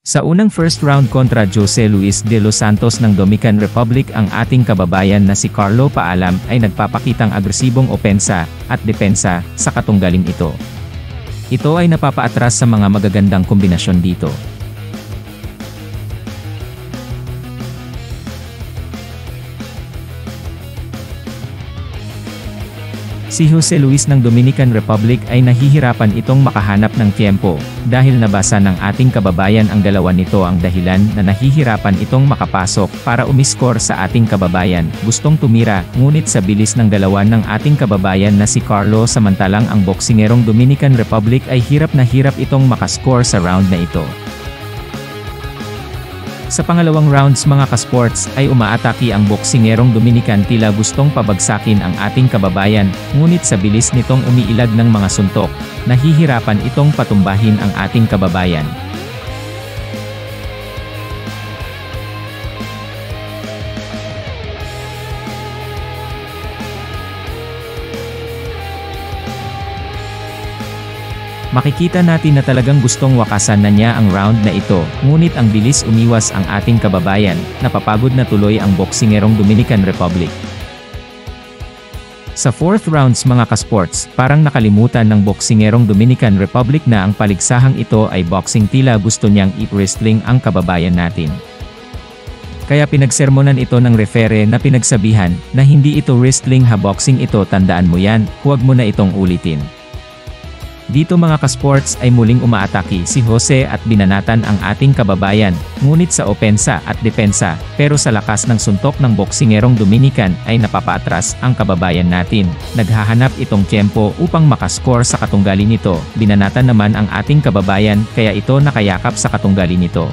Sa unang first round kontra Jose Luis de los Santos ng Dominican Republic, ang ating kababayan na si Carlo Paalam ay nagpapakitang agresibong opensa at depensa sa katunggaling ito. Ito ay napapaatras sa mga magagandang kombinasyon dito. Si Jose Luis ng Dominican Republic ay nahihirapan itong makahanap ng tiempo, dahil nabasa ng ating kababayan ang dalawa nito ang dahilan na nahihirapan itong makapasok para umiskor sa ating kababayan. Gustong tumira, ngunit sa bilis ng dalawa ng ating kababayan na si Carlo, samantalang ang boksingerong Dominican Republic ay hirap na hirap itong makascore sa round na ito. Sa pangalawang rounds mga kasports ay umaatake ang boksingerong Dominican, tila gustong pabagsakin ang ating kababayan, ngunit sa bilis nitong umiilag ng mga suntok, nahihirapan itong patumbahin ang ating kababayan. Makikita natin na talagang gustong wakasan na niya ang round na ito, ngunit ang bilis umiwas ang ating kababayan, napapagod na tuloy ang boksingerong Dominican Republic. Sa fourth rounds mga kasports, parang nakalimutan ng boksingerong Dominican Republic na ang paligsahang ito ay boxing, tila gusto niyang i-wrestling ang kababayan natin. Kaya pinagsermonan ito ng refere na pinagsabihan na hindi ito wrestling ha, boxing ito, tandaan mo yan, huwag mo na itong ulitin. Dito mga kasports ay muling umaatake si Jose at binanatan ang ating kababayan, ngunit sa opensa at depensa, pero sa lakas ng suntok ng boksingerong Dominican ay napapaatras ang kababayan natin. Naghahanap itong tiempo upang makascore sa katunggali nito, binanatan naman ang ating kababayan, kaya ito nakayakap sa katunggali nito.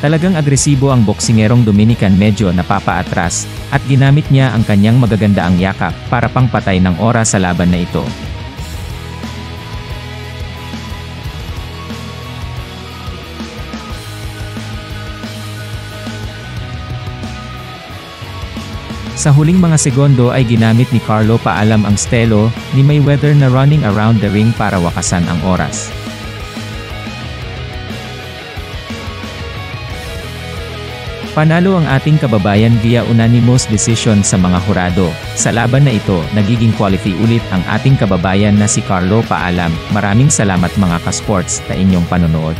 Talagang agresibo ang boksingerong Dominican, medyo napapaatras, at ginamit niya ang kanyang magagandaang yakap para pangpatay ng oras sa laban na ito. Sa huling mga segundo ay ginamit ni Carlo Paalam ang stelo ni Mayweather na running around the ring para wakasan ang oras. Panalo ang ating kababayan via unanimous decision sa mga hurado. Sa laban na ito, nagiging qualify ulit ang ating kababayan na si Carlo Paalam. Maraming salamat mga kasports sa inyong panonood.